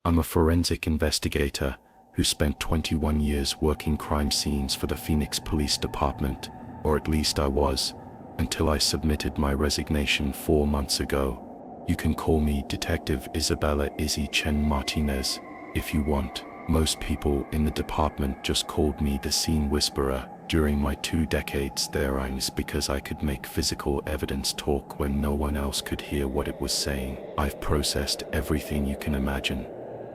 I'm a forensic investigator who spent 21 years working crime scenes for the Phoenix Police Department, or at least I was, until I submitted my resignation 4 months ago. You can call me Detective Isabella Izzy Chen-Martinez if you want. Most people in the department just called me the scene whisperer. During my 2 decades there, I was because I could make physical evidence talk when no one else could hear what it was saying. I've processed everything you can imagine: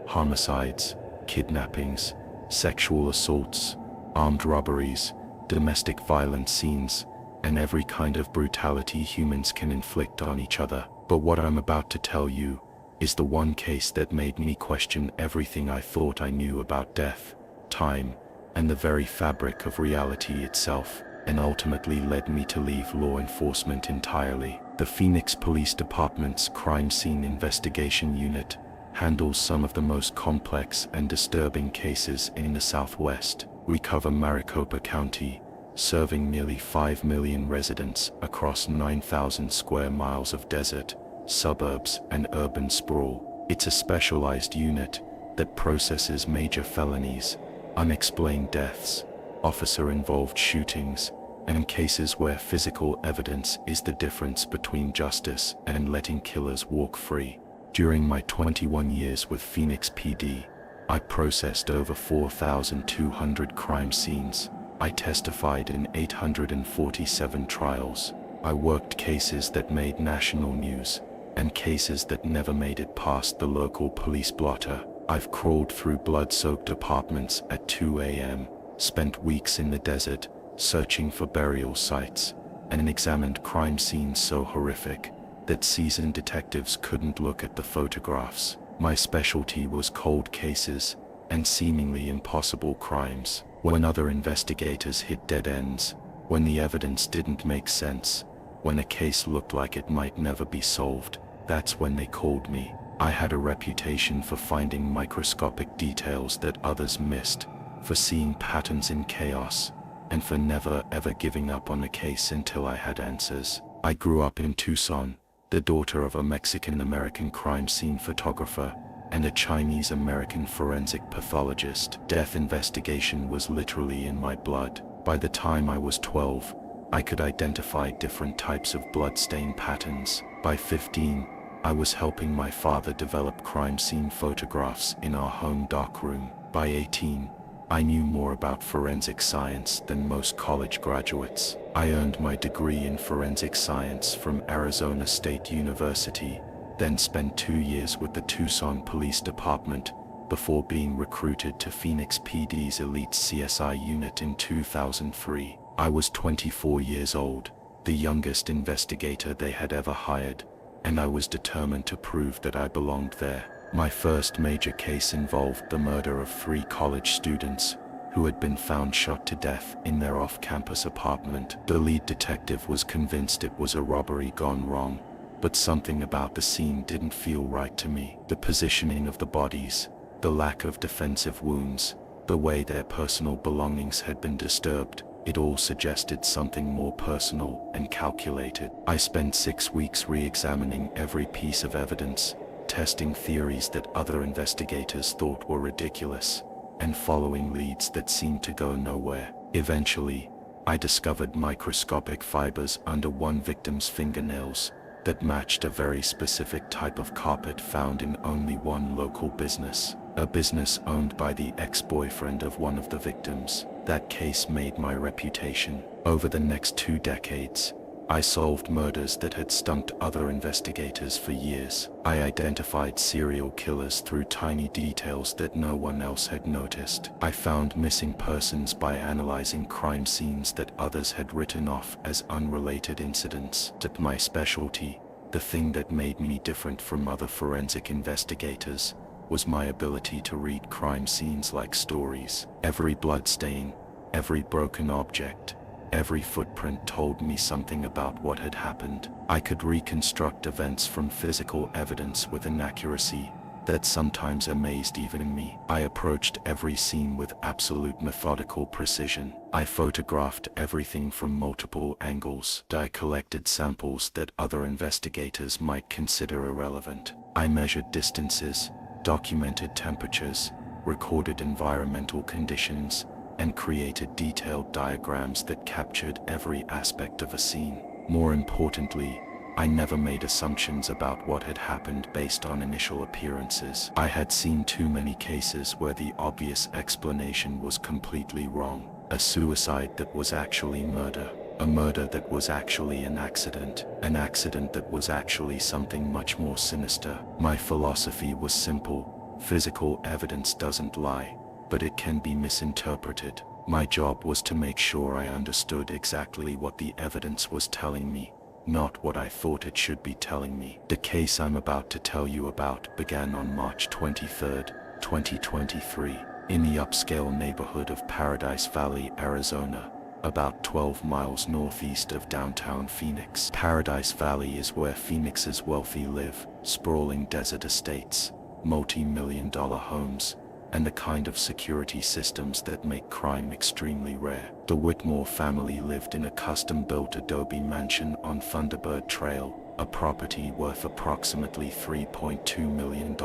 homicides, kidnappings, sexual assaults, armed robberies, domestic violence scenes, and every kind of brutality humans can inflict on each other. But what I'm about to tell you is the one case that made me question everything I thought I knew about death, time, and the very fabric of reality itself, and ultimately led me to leave law enforcement entirely. The Phoenix Police Department's Crime Scene Investigation Unit handles some of the most complex and disturbing cases in the Southwest. We cover Maricopa County, serving nearly 5 million residents across 9,000 square miles of desert, suburbs, and urban sprawl. It's a specialized unit that processes major felonies, unexplained deaths, officer-involved shootings, and cases where physical evidence is the difference between justice and letting killers walk free. During my 21 years with Phoenix PD, I processed over 4,200 crime scenes. I testified in 847 trials. I worked cases that made national news, and cases that never made it past the local police blotter. I've crawled through blood-soaked apartments at 2 a.m., spent weeks in the desert searching for burial sites, and examined crime scenes so horrific that seasoned detectives couldn't look at the photographs. My specialty was cold cases and seemingly impossible crimes. When other investigators hit dead ends, when the evidence didn't make sense, when a case looked like it might never be solved, that's when they called me. I had a reputation for finding microscopic details that others missed, for seeing patterns in chaos, and for never ever giving up on a case until I had answers. I grew up in Tucson, the daughter of a Mexican-American crime scene photographer and a Chinese-American forensic pathologist. Death investigation was literally in my blood. By the time I was 12, I could identify different types of bloodstain patterns. By 15, I was helping my father develop crime scene photographs in our home darkroom. By 18, I knew more about forensic science than most college graduates. I earned my degree in forensic science from Arizona State University, then spent 2 years with the Tucson Police Department before being recruited to Phoenix PD's elite CSI unit in 2003. I was 24 years old, the youngest investigator they had ever hired, and I was determined to prove that I belonged there. My first major case involved the murder of 3 college students who had been found shot to death in their off-campus apartment. The lead detective was convinced it was a robbery gone wrong, but something about the scene didn't feel right to me. The positioning of the bodies, the lack of defensive wounds, the way their personal belongings had been disturbed, it all suggested something more personal and calculated. I spent 6 weeks re-examining every piece of evidence, testing theories that other investigators thought were ridiculous, and following leads that seemed to go nowhere. Eventually, I discovered microscopic fibers under one victim's fingernails that matched a very specific type of carpet found in only one local business, a business owned by the ex-boyfriend of one of the victims. That case made my reputation. Over the next 2 decades, I solved murders that had stumped other investigators for years. I identified serial killers through tiny details that no one else had noticed. I found missing persons by analyzing crime scenes that others had written off as unrelated incidents. That my specialty, the thing that made me different from other forensic investigators, was my ability to read crime scenes like stories. Every bloodstain, every broken object, every footprint told me something about what had happened. I could reconstruct events from physical evidence with an accuracy that sometimes amazed even me. I approached every scene with absolute methodical precision. I photographed everything from multiple angles. I collected samples that other investigators might consider irrelevant. I measured distances, documented temperatures, recorded environmental conditions, and created detailed diagrams that captured every aspect of a scene. More importantly, I never made assumptions about what had happened based on initial appearances. I had seen too many cases where the obvious explanation was completely wrong. A suicide that was actually murder. A murder that was actually an accident that was actually something much more sinister. My philosophy was simple: physical evidence doesn't lie, but it can be misinterpreted. My job was to make sure I understood exactly what the evidence was telling me, not what I thought it should be telling me. The case I'm about to tell you about began on March 23, 2023, in the upscale neighborhood of Paradise Valley, Arizona, about 12 miles northeast of downtown Phoenix. Paradise Valley is where Phoenix's wealthy live: sprawling desert estates, multi-million-dollar homes, and the kind of security systems that make crime extremely rare. The Whitmore family lived in a custom-built adobe mansion on Thunderbird Trail, a property worth approximately $3.2 million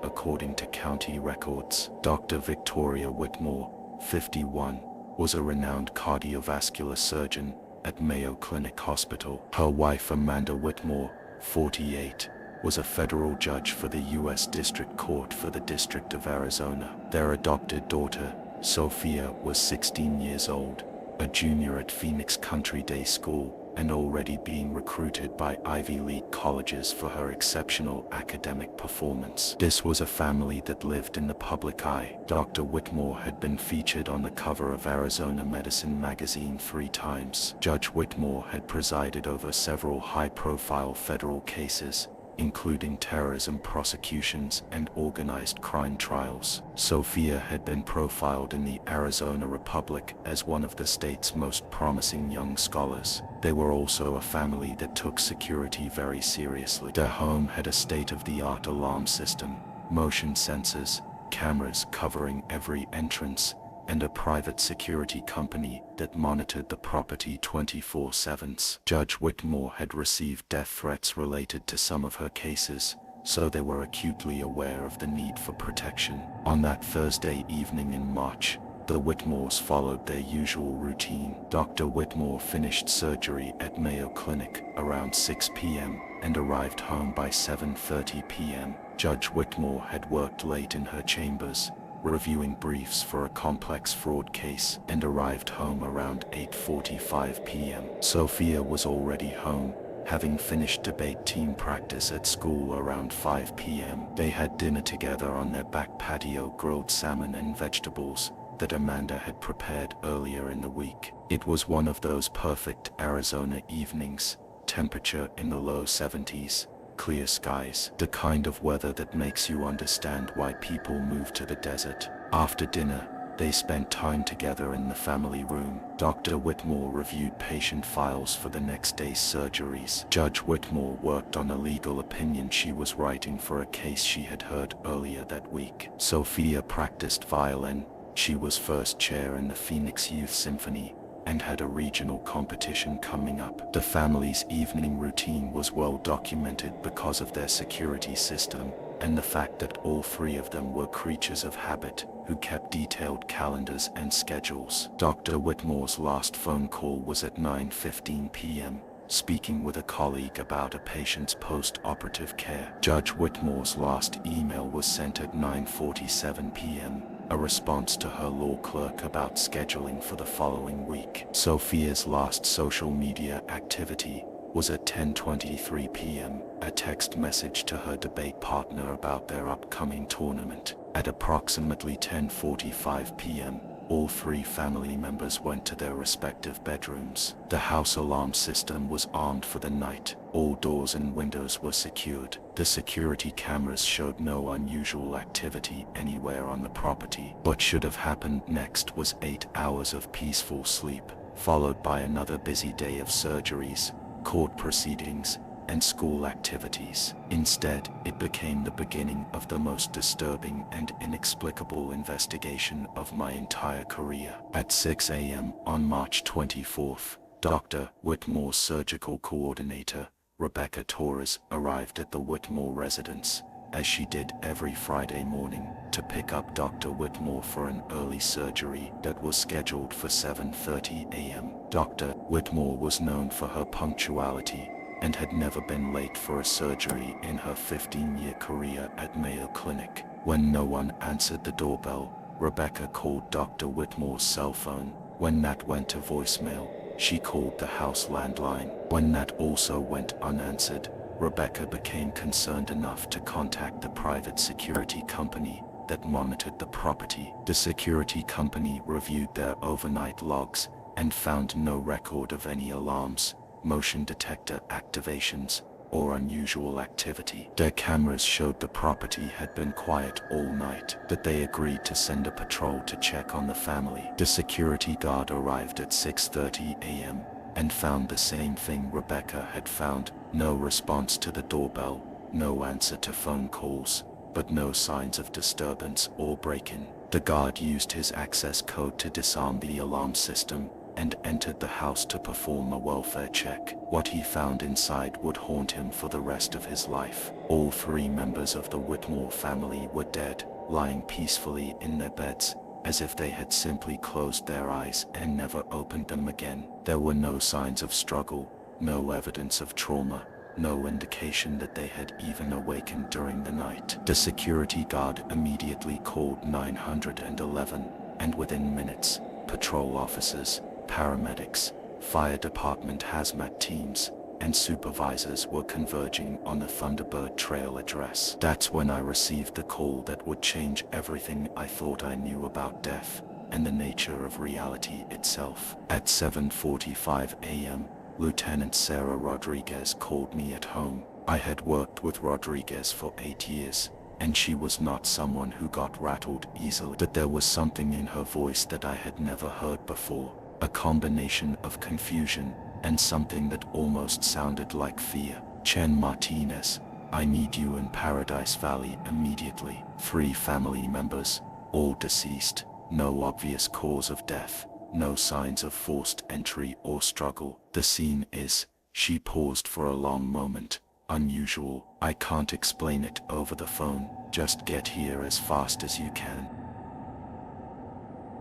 according to county records. Dr. Victoria Whitmore, 51, was a renowned cardiovascular surgeon at Mayo Clinic Hospital. Her wife Amanda Whitmore, 48, was a federal judge for the U.S. District Court for the District of Arizona. Their adopted daughter, Sophia, was 16 years old, a junior at Phoenix Country Day School, and already being recruited by Ivy League colleges for her exceptional academic performance. This was a family that lived in the public eye. Dr. Whitmore had been featured on the cover of Arizona Medicine magazine 3 times. Judge Whitmore had presided over several high-profile federal cases, including terrorism prosecutions and organized crime trials. Sophia had been profiled in the Arizona Republic as one of the state's most promising young scholars. They were also a family that took security very seriously. Their home had a state-of-the-art alarm system, motion sensors, cameras covering every entrance, and a private security company that monitored the property 24/7. Judge Whitmore had received death threats related to some of her cases, so they were acutely aware of the need for protection. On that Thursday evening in March, the Whitmores followed their usual routine. Dr. Whitmore finished surgery at Mayo Clinic around 6 p.m. and arrived home by 7:30 p.m. Judge Whitmore had worked late in her chambers, reviewing briefs for a complex fraud case, and arrived home around 8:45 p.m. Sophia was already home, having finished debate team practice at school around 5 p.m. They had dinner together on their back patio, grilled salmon and vegetables that Amanda had prepared earlier in the week. It was one of those perfect Arizona evenings, temperature in the low 70s, clear skies, the kind of weather that makes you understand why people move to the desert. After dinner, they spent time together in the family room. Dr. Whitmore reviewed patient files for the next day's surgeries. Judge Whitmore worked on a legal opinion she was writing for a case she had heard earlier that week. Sophia practiced violin. She was first chair in the Phoenix Youth Symphony and had a regional competition coming up. The family's evening routine was well documented because of their security system and the fact that all 3 of them were creatures of habit who kept detailed calendars and schedules. Dr. Whitmore's last phone call was at 9:15 p.m., speaking with a colleague about a patient's post-operative care. Judge Whitmore's last email was sent at 9:47 p.m., a response to her law clerk about scheduling for the following week. Sophia's last social media activity was at 10:23 p.m., a text message to her debate partner about their upcoming tournament. At approximately 10:45 p.m., all 3 family members went to their respective bedrooms. The house alarm system was armed for the night. All doors and windows were secured. The security cameras showed no unusual activity anywhere on the property. What should have happened next was 8 hours of peaceful sleep, followed by another busy day of surgeries, court proceedings, and school activities. Instead, it became the beginning of the most disturbing and inexplicable investigation of my entire career. At 6 a.m. on March 24th, Dr. Whitmore's surgical coordinator, Rebecca Torres, arrived at the Whitmore residence as she did every Friday morning, to pick up Dr. Whitmore for an early surgery that was scheduled for 7:30 a.m. Dr. Whitmore was known for her punctuality and had never been late for a surgery in her 15-year career at Mayo Clinic. When no one answered the doorbell, Rebecca called Dr. Whitmore's cell phone. When that went to voicemail, she called the house landline. When that also went unanswered, Rebecca became concerned enough to contact the private security company that monitored the property. The security company reviewed their overnight logs and found no record of any alarms, motion detector activations, or unusual activity. Their cameras showed the property had been quiet all night, that they agreed to send a patrol to check on the family. The security guard arrived at 6:30 a.m. and found the same thing Rebecca had found: no response to the doorbell, no answer to phone calls, but no signs of disturbance or break-in. The guard used his access code to disarm the alarm system and entered the house to perform a welfare check. What he found inside would haunt him for the rest of his life. All three members of the Whitmore family were dead, lying peacefully in their beds, as if they had simply closed their eyes and never opened them again. There were no signs of struggle, no evidence of trauma, no indication that they had even awakened during the night. The security guard immediately called 911, and within minutes, patrol officers, paramedics, fire department hazmat teams, and supervisors were converging on the Thunderbird Trail address. That's when I received the call that would change everything I thought I knew about death and the nature of reality itself. At 7:45 a.m., Lieutenant Sarah Rodriguez called me at home. I had worked with Rodriguez for 8 years, and she was not someone who got rattled easily. But there was something in her voice that I had never heard before, a combination of confusion and something that almost sounded like fear. "Chen-Martinez, I need you in Paradise Valley immediately. 3 family members, all deceased, no obvious cause of death, no signs of forced entry or struggle. The scene is..." She paused for a long moment. "Unusual. I can't explain it over the phone. Just get here as fast as you can."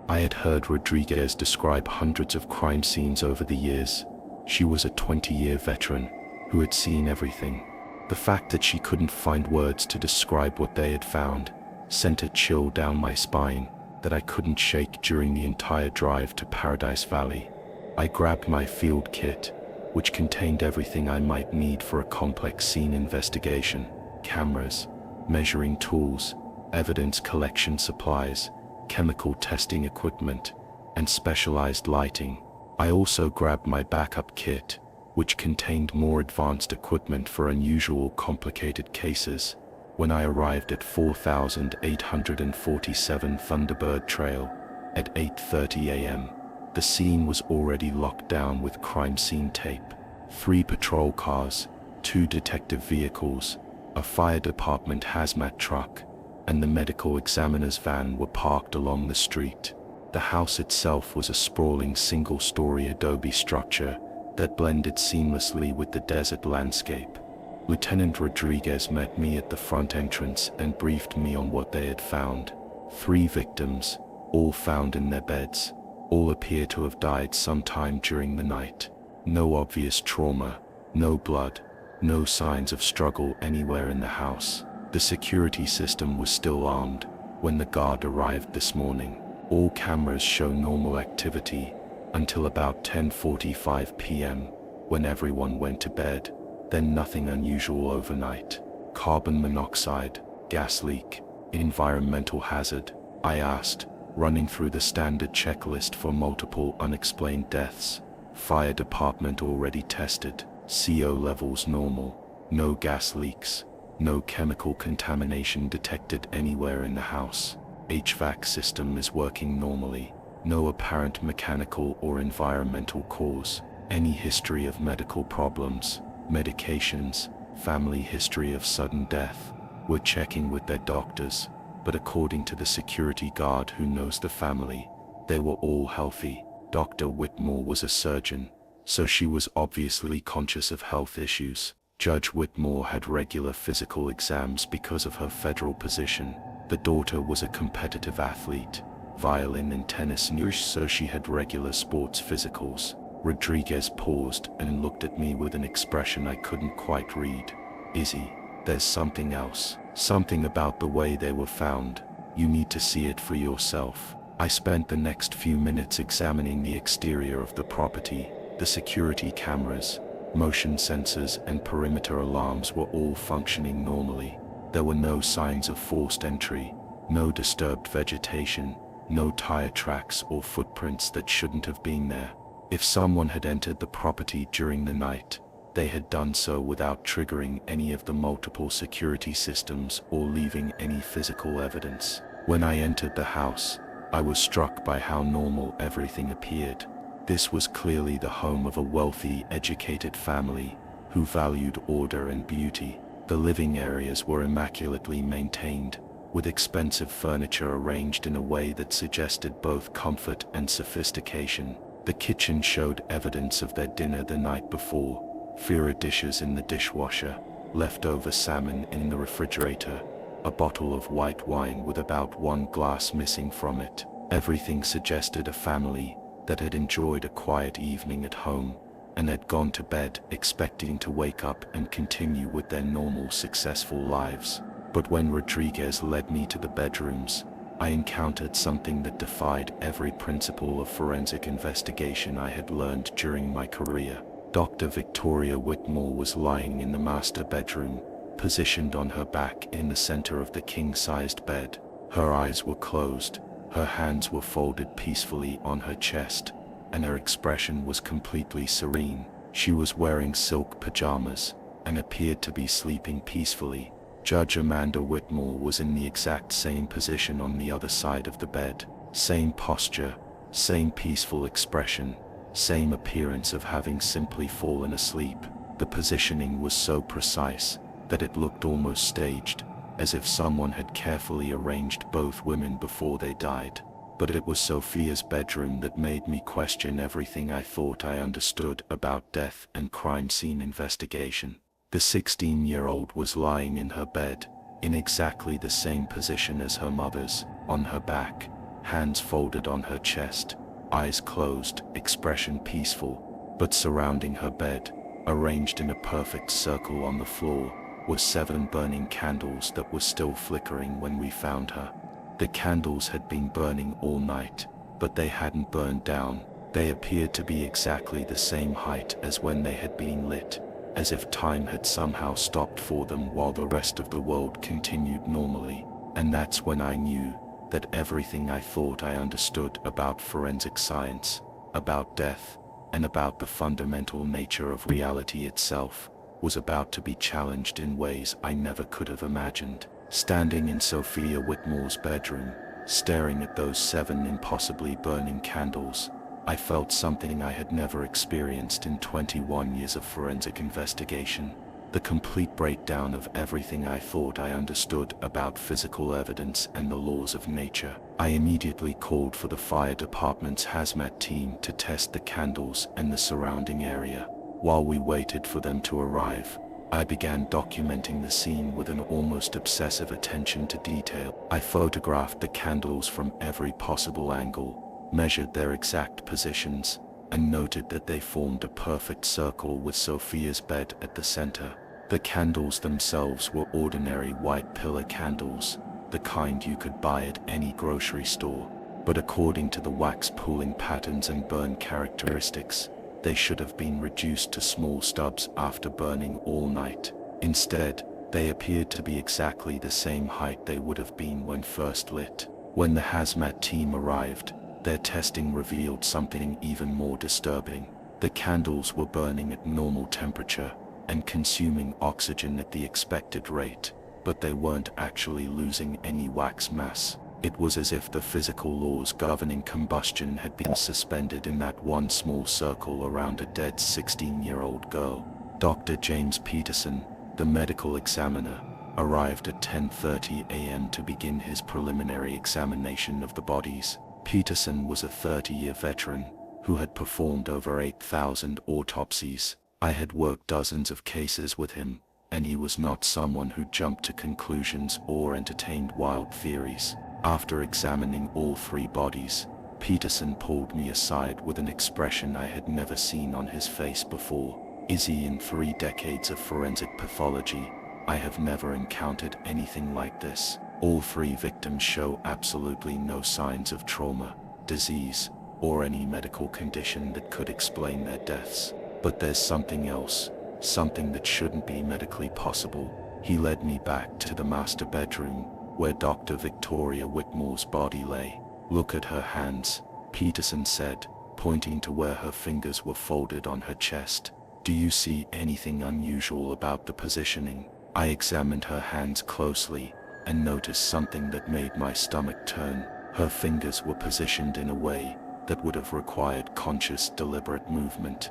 I had heard Rodriguez describe hundreds of crime scenes over the years. She was a 20-year veteran who had seen everything. The fact that she couldn't find words to describe what they had found sent a chill down my spine that I couldn't shake during the entire drive to Paradise Valley. I grabbed my field kit, which contained everything I might need for a complex scene investigation: cameras, measuring tools, evidence collection supplies, chemical testing equipment, and specialized lighting. I also grabbed my backup kit, which contained more advanced equipment for unusual complicated cases. When I arrived at 4847 Thunderbird Trail at 8:30 a.m., the scene was already locked down with crime scene tape. 3 patrol cars, 2 detective vehicles, a fire department hazmat truck, and the medical examiner's van were parked along the street. The house itself was a sprawling single-story adobe structure that blended seamlessly with the desert landscape. Lieutenant Rodriguez met me at the front entrance and briefed me on what they had found. 3 victims, all found in their beds. All appear to have died sometime during the night. No obvious trauma, no blood, no signs of struggle anywhere in the house. The security system was still armed when the guard arrived this morning. All cameras show normal activity until about 10:45 p.m. when everyone went to bed. Then nothing unusual overnight. Carbon monoxide, gas leak, environmental hazard? I asked, running through the standard checklist for multiple unexplained deaths. Fire department already tested. CO levels normal. No gas leaks. No chemical contamination detected anywhere in the house. HVAC system is working normally. No apparent mechanical or environmental cause. Any history of medical problems, medications, family history of sudden death? We're checking with their doctors, but according to the security guard who knows the family, they were all healthy. Dr. Whitmore was a surgeon, so she was obviously conscious of health issues. Judge Whitmore had regular physical exams because of her federal position. The daughter was a competitive athlete, violin and tennis nurse, so she had regular sports physicals. Rodriguez paused and looked at me with an expression I couldn't quite read. Izzy, there's something else. Something about the way they were found. You need to see it for yourself. I spent the next few minutes examining the exterior of the property. The security cameras, motion sensors and perimeter alarms were all functioning normally. There were no signs of forced entry, no disturbed vegetation, no tire tracks or footprints that shouldn't have been there. If someone had entered the property during the night, they had done so without triggering any of the multiple security systems or leaving any physical evidence. When I entered the house, I was struck by how normal everything appeared. This was clearly the home of a wealthy, educated family who valued order and beauty. The living areas were immaculately maintained, with expensive furniture arranged in a way that suggested both comfort and sophistication. The kitchen showed evidence of their dinner the night before: Fira dishes in the dishwasher, leftover salmon in the refrigerator, a bottle of white wine with about one glass missing from it. Everything suggested a family that had enjoyed a quiet evening at home and had gone to bed expecting to wake up and continue with their normal, successful lives. But when Rodriguez led me to the bedrooms, I encountered something that defied every principle of forensic investigation I had learned during my career. Dr. Victoria Whitmore was lying in the master bedroom, positioned on her back in the center of the king-sized bed. Her eyes were closed, her hands were folded peacefully on her chest, and her expression was completely serene. She was wearing silk pajamas and appeared to be sleeping peacefully. Judge Amanda Whitmore was in the exact same position on the other side of the bed. Same posture, same peaceful expression, same appearance of having simply fallen asleep. The positioning was so precise that it looked almost staged, as if someone had carefully arranged both women before they died. But it was Sophia's bedroom that made me question everything I thought I understood about death and crime scene investigation. The 16-year-old was lying in her bed, in exactly the same position as her mother's, on her back, hands folded on her chest, eyes closed, expression peaceful. But surrounding her bed, arranged in a perfect circle on the floor, were 7 burning candles that were still flickering when we found her. The candles had been burning all night, but they hadn't burned down. They appeared to be exactly the same height as when they had been lit, as if time had somehow stopped for them while the rest of the world continued normally. And that's when I knew that everything I thought I understood about forensic science, about death, and about the fundamental nature of reality itself, was about to be challenged in ways I never could have imagined. Standing in Sophia Whitmore's bedroom, staring at those 7 impossibly burning candles, I felt something I had never experienced in 21 years of forensic investigation. The complete breakdown of everything I thought I understood about physical evidence and the laws of nature. I immediately called for the fire department's hazmat team to test the candles and the surrounding area. While we waited for them to arrive, I began documenting the scene with an almost obsessive attention to detail. I photographed the candles from every possible angle, measured their exact positions, and noted that they formed a perfect circle with Sophia's bed at the center. The candles themselves were ordinary white pillar candles, the kind you could buy at any grocery store. But according to the wax pooling patterns and burn characteristics, they should have been reduced to small stubs after burning all night. Instead, they appeared to be exactly the same height they would have been when first lit. When the hazmat team arrived, their testing revealed something even more disturbing. The candles were burning at normal temperature and consuming oxygen at the expected rate, but they weren't actually losing any wax mass. It was as if the physical laws governing combustion had been suspended in that one small circle around a dead 16-year-old girl. Dr. James Peterson, the medical examiner, arrived at 10:30 a.m. to begin his preliminary examination of the bodies. Peterson was a 30-year veteran who had performed over 8,000 autopsies. I had worked dozens of cases with him, and he was not someone who jumped to conclusions or entertained wild theories. After examining all three bodies, Peterson pulled me aside with an expression I had never seen on his face before. Izzy, in 3 decades of forensic pathology, I have never encountered anything like this. All three victims show absolutely no signs of trauma, disease, or any medical condition that could explain their deaths. But there's something else, something that shouldn't be medically possible. He led me back to the master bedroom, where Dr. Victoria Whitmore's body lay. "Look at her hands," Peterson said, pointing to where her fingers were folded on her chest. "Do you see anything unusual about the positioning?" I examined her hands closely and noticed something that made my stomach turn. Her fingers were positioned in a way that would have required conscious, deliberate movement.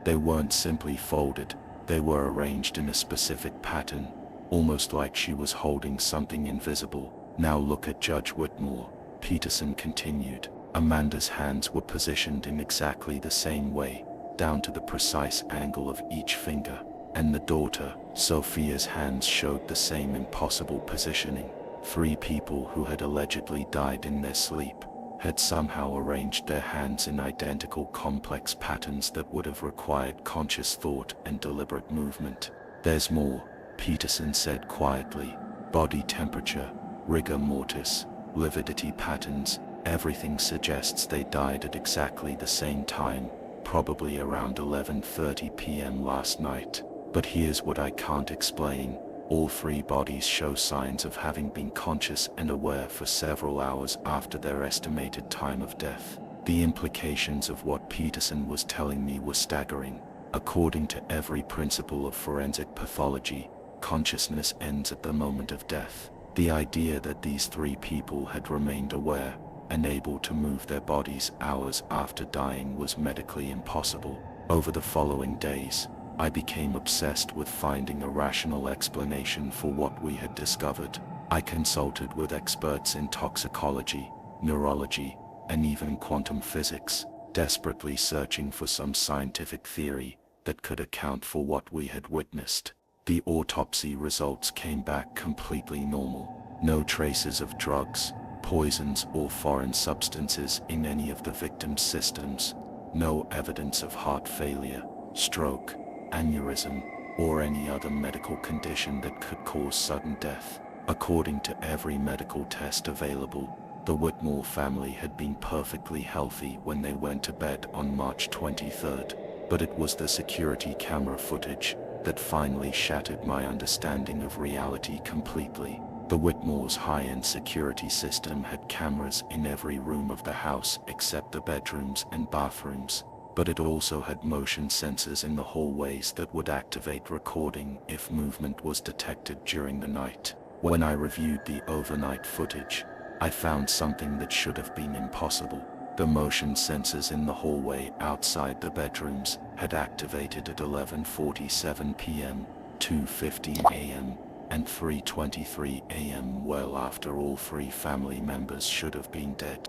They weren't simply folded, they were arranged in a specific pattern, almost like she was holding something invisible. "Now look at Judge Whitmore," Peterson continued. "Amanda's hands were positioned in exactly the same way, down to the precise angle of each finger. And the daughter, Sophia's hands showed the same impossible positioning. 3 people who had allegedly died in their sleep had somehow arranged their hands in identical complex patterns that would have required conscious thought and deliberate movement. There's more," Peterson said quietly. "Body temperature, rigor mortis, lividity patterns, everything suggests they died at exactly the same time, probably around 11:30 p.m. last night. But here's what I can't explain. All 3 bodies show signs of having been conscious and aware for several hours after their estimated time of death." The implications of what Peterson was telling me were staggering. According to every principle of forensic pathology, consciousness ends at the moment of death. The idea that these 3 people had remained aware and able to move their bodies hours after dying was medically impossible. Over the following days, I became obsessed with finding a rational explanation for what we had discovered. I consulted with experts in toxicology, neurology, and even quantum physics, desperately searching for some scientific theory that could account for what we had witnessed. The autopsy results came back completely normal. No traces of drugs, poisons, or foreign substances in any of the victims' systems. No evidence of heart failure, stroke, aneurysm, or any other medical condition that could cause sudden death. According to every medical test available, the Whitmore family had been perfectly healthy when they went to bed on March 23rd, but it was the security camera footage that finally shattered my understanding of reality completely. The Whitmore's high-end security system had cameras in every room of the house except the bedrooms and bathrooms, but it also had motion sensors in the hallways that would activate recording if movement was detected during the night. When I reviewed the overnight footage, I found something that should have been impossible. The motion sensors in the hallway outside the bedrooms had activated at 11:47 p.m., 2:15 a.m., and 3:23 a.m., well after all 3 family members should have been dead.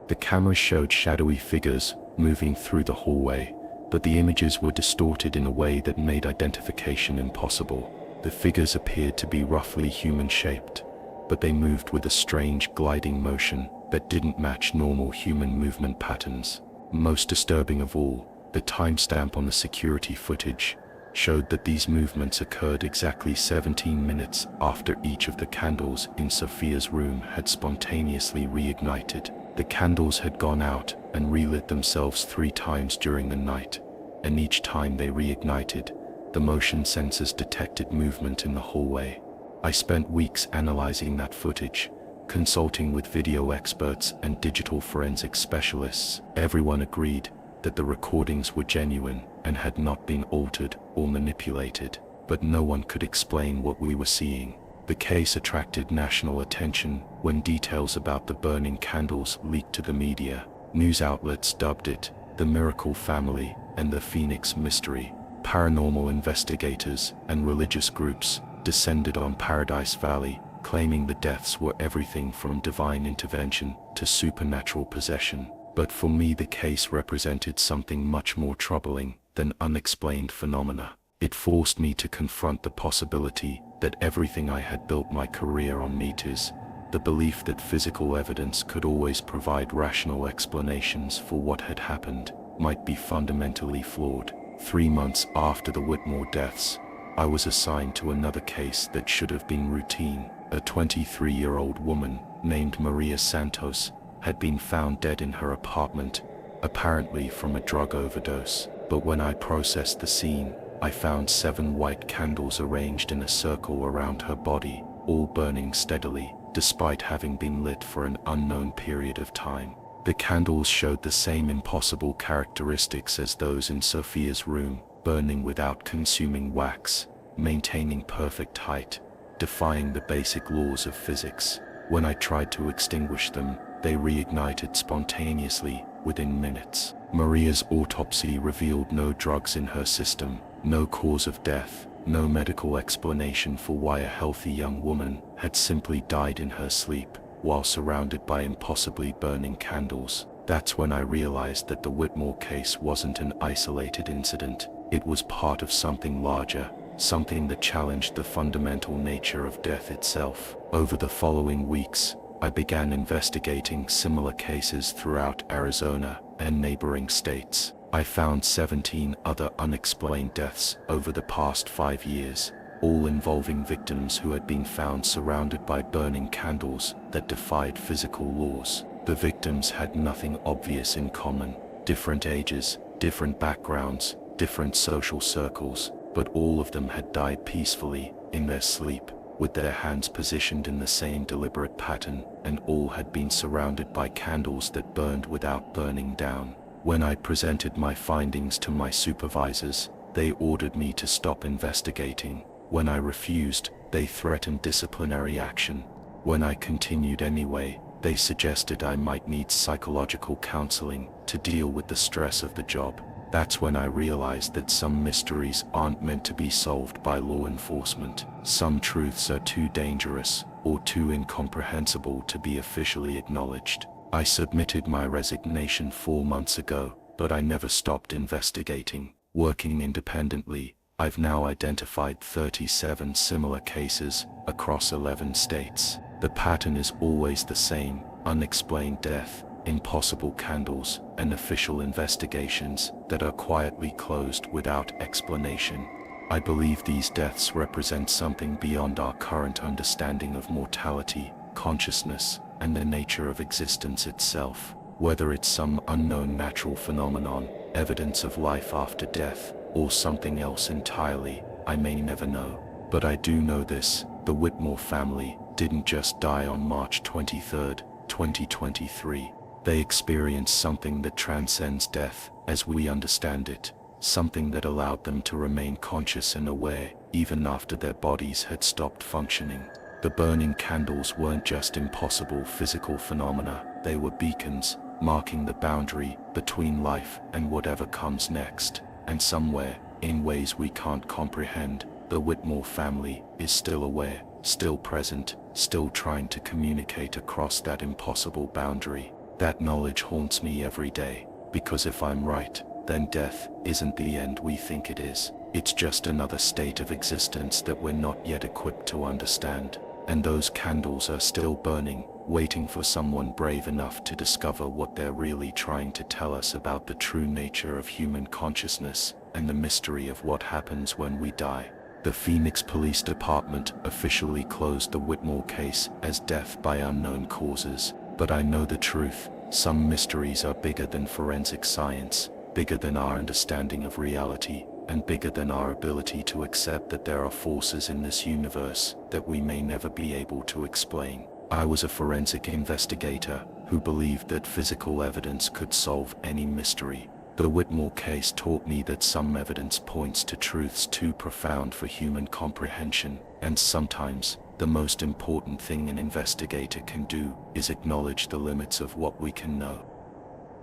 The cameras showed shadowy figures moving through the hallway, but the images were distorted in a way that made identification impossible. The figures appeared to be roughly human-shaped, but they moved with a strange gliding motion that didn't match normal human movement patterns. Most disturbing of all, the timestamp on the security footage showed that these movements occurred exactly 17 minutes after each of the candles in Sophia's room had spontaneously reignited. The candles had gone out and relit themselves 3 times during the night, and each time they reignited, the motion sensors detected movement in the hallway. I spent weeks analyzing that footage, consulting with video experts and digital forensics specialists. Everyone agreed that the recordings were genuine and had not been altered or manipulated, but no one could explain what we were seeing. The case attracted national attention when details about the burning candles leaked to the media. News outlets dubbed it the Miracle Family and the Phoenix Mystery. Paranormal investigators and religious groups descended on Paradise Valley, claiming the deaths were everything from divine intervention to supernatural possession. But for me, the case represented something much more troubling. than unexplained phenomena. It forced me to confront the possibility that everything I had built my career on meters, the belief that physical evidence could always provide rational explanations for what had happened, might be fundamentally flawed. 3 months after the Whitmore deaths, I was assigned to another case that should have been routine. A 23-year-old woman named Maria Santos had been found dead in her apartment, apparently from a drug overdose. But when I processed the scene, I found 7 white candles arranged in a circle around her body, all burning steadily, despite having been lit for an unknown period of time. The candles showed the same impossible characteristics as those in Sophia's room, burning without consuming wax, maintaining perfect height, defying the basic laws of physics. When I tried to extinguish them, they reignited spontaneously within minutes. Maria's autopsy revealed no drugs in her system, no cause of death, no medical explanation for why a healthy young woman had simply died in her sleep, while surrounded by impossibly burning candles. That's when I realized that the Whitmore case wasn't an isolated incident. It was part of something larger, something that challenged the fundamental nature of death itself. Over the following weeks, I began investigating similar cases throughout Arizona and neighboring states. I found 17 other unexplained deaths over the past 5 years, all involving victims who had been found surrounded by burning candles that defied physical laws. The victims had nothing obvious in common: different ages, different backgrounds, different social circles, but all of them had died peacefully, in their sleep, with their hands positioned in the same deliberate pattern, and all had been surrounded by candles that burned without burning down. When I presented my findings to my supervisors, they ordered me to stop investigating. When I refused, they threatened disciplinary action. When I continued anyway, they suggested I might need psychological counseling to deal with the stress of the job. That's when I realized that some mysteries aren't meant to be solved by law enforcement. Some truths are too dangerous or too incomprehensible to be officially acknowledged. I submitted my resignation 4 months ago, but I never stopped investigating. Working independently, I've now identified 37 similar cases across 11 states. The pattern is always the same: unexplained death, impossible candles, and official investigations that are quietly closed without explanation. I believe these deaths represent something beyond our current understanding of mortality, consciousness, and the nature of existence itself. Whether it's some unknown natural phenomenon, evidence of life after death, or something else entirely, I may never know. But I do know this: the Whitmore family didn't just die on March 23, 2023. They experienced something that transcends death as we understand it, something that allowed them to remain conscious and aware even after their bodies had stopped functioning. The burning candles weren't just impossible physical phenomena, they were beacons, marking the boundary between life and whatever comes next. And somewhere, in ways we can't comprehend, the Whitmore family is still aware, still present, still trying to communicate across that impossible boundary. That knowledge haunts me every day, because if I'm right, then death isn't the end we think it is. It's just another state of existence that we're not yet equipped to understand. And those candles are still burning, waiting for someone brave enough to discover what they're really trying to tell us about the true nature of human consciousness and the mystery of what happens when we die. The Phoenix Police Department officially closed the Whitmore case as death by unknown causes. But I know the truth: some mysteries are bigger than forensic science, bigger than our understanding of reality, and bigger than our ability to accept that there are forces in this universe that we may never be able to explain. I was a forensic investigator who believed that physical evidence could solve any mystery. The Whitmore case taught me that some evidence points to truths too profound for human comprehension, and sometimes the most important thing an investigator can do is acknowledge the limits of what we can know.